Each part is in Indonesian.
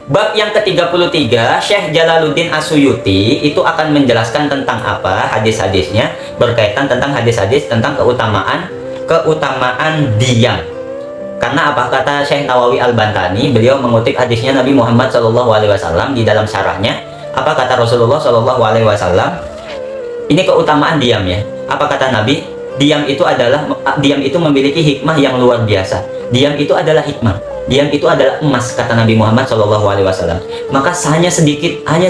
Bab yang ke-33, Syekh Jalaluddin As-Suyuti itu akan menjelaskan tentang apa hadis-hadisnya, berkaitan tentang hadis-hadis tentang keutamaan diam. Karena apa kata Syekh Nawawi Al-Bantani, beliau mengutip hadisnya Nabi Muhammad SAW di dalam syarahnya. Apa kata Rasulullah SAW? Ini keutamaan diam ya. Apa kata Nabi? Diam itu memiliki hikmah yang luar biasa. Diam itu adalah hikmah. Diam itu adalah emas, kata Nabi Muhammad SAW. Maka hanya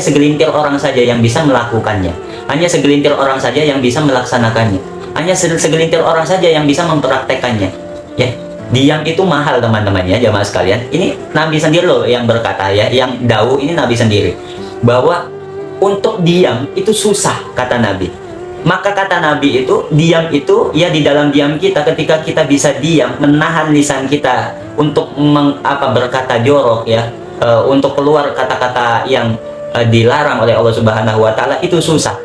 segelintir orang saja yang bisa melakukannya. Hanya segelintir orang saja yang bisa melaksanakannya. Hanya segelintir orang saja yang bisa mempraktekannya. Ya, diam itu mahal teman-teman ya, jamaah sekalian. Ini Nabi sendiri loh yang berkata ya, yang dawuh ini Nabi sendiri. Bahwa untuk diam itu susah, kata Nabi. Maka kata Nabi itu, diam itu ya di dalam diam kita, ketika kita bisa diam, menahan lisan kita untuk berkata jorok ya, untuk keluar kata-kata yang dilarang oleh Allah Subhanahu wa taala, itu susah.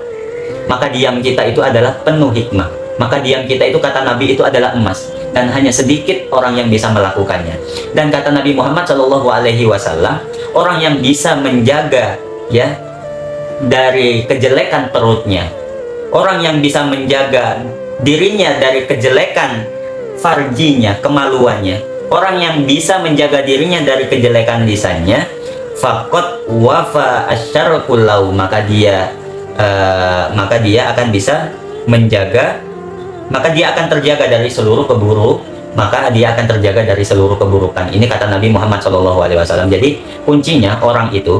Maka diam kita itu adalah penuh hikmah. Maka diam kita itu, kata Nabi, itu adalah emas, dan hanya sedikit orang yang bisa melakukannya. Dan kata Nabi Muhammad SAW, orang yang bisa menjaga ya dari kejelekan perutnya, orang yang bisa menjaga dirinya dari kejelekan farjinya, kemaluannya, orang yang bisa menjaga dirinya dari kejelekan lisannya, faqad wafa asyarkullahu, maka dia akan bisa menjaga, maka dia akan terjaga dari seluruh keburukan. Ini kata Nabi Muhammad SAW. Jadi kuncinya orang itu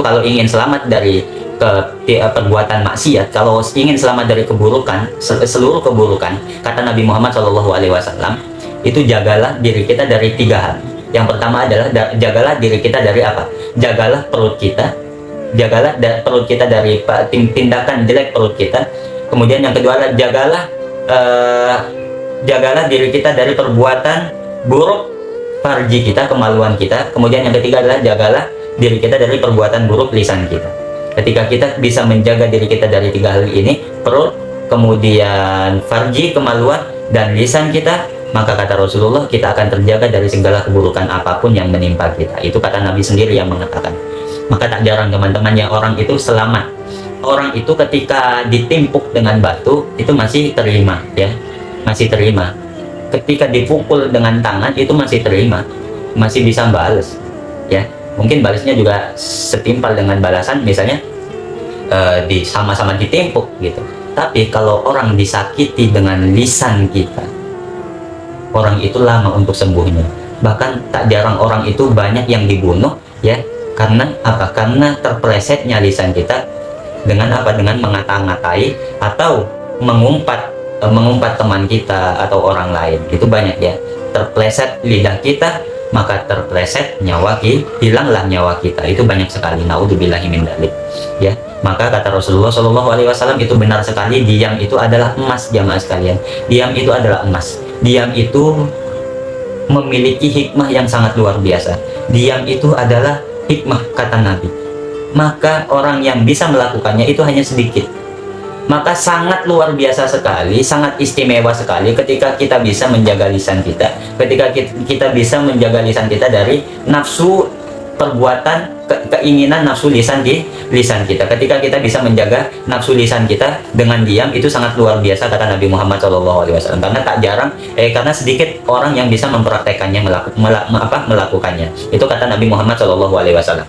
kalau ingin selamat dari perbuatan maksiat, kalau ingin selamat dari keburukan, seluruh keburukan, kata Nabi Muhammad SAW, itu jagalah diri kita dari 3 hal. Yang pertama adalah jagalah diri kita dari apa? Jagalah perut kita, jagalah perut kita dari tindakan jelek perut kita. Kemudian yang kedua adalah jagalah diri kita dari perbuatan buruk farji kita, kemaluan kita. Kemudian yang ketiga adalah jagalah diri kita dari perbuatan buruk lisan kita. Ketika kita bisa menjaga diri kita dari 3 hal ini, perut, kemudian farji, kemaluan, dan lisan kita, maka kata Rasulullah, kita akan terjaga dari segala keburukan apapun yang menimpa kita. Itu kata Nabi sendiri yang mengatakan. Maka tak jarang teman-teman ya, orang itu selamat. Orang itu ketika ditimpuk dengan batu itu masih terima ya, masih terima. Ketika dipukul dengan tangan itu masih terima, masih bisa balas ya. Mungkin balasnya juga setimpal dengan balasan, misalnya sama-sama ditimpuk gitu. Tapi kalau orang disakiti dengan lisan kita, orang itu lama untuk sembuhnya. Bahkan tak jarang orang itu banyak yang dibunuh ya, karena apa? Karena terplesetnya lisan kita dengan apa? Dengan mengata-ngatai atau mengumpat teman kita atau orang lain. Itu banyak ya. Terpleset lidah kita, maka terpleset nyawa kita, hilanglah nyawa kita. Itu banyak sekali. Naudzubillahi min dzalik ya. Maka kata Rasulullah SAW, itu benar sekali, diam itu adalah emas, jamaah sekalian. Diam itu adalah emas. Diam itu memiliki hikmah yang sangat luar biasa. Diam itu adalah hikmah, kata Nabi. Maka orang yang bisa melakukannya itu hanya sedikit. Maka sangat luar biasa sekali, sangat istimewa sekali ketika kita bisa menjaga lisan kita, ketika kita bisa menjaga lisan kita dari nafsu perbuatan, keinginan nafsu lisan di lisan kita. Ketika kita bisa menjaga nafsu lisan kita dengan diam, itu sangat luar biasa, kata Nabi Muhammad SAW. Karena tak jarang, karena sedikit orang yang bisa mempraktekannya, melakukannya. Itu kata Nabi Muhammad SAW.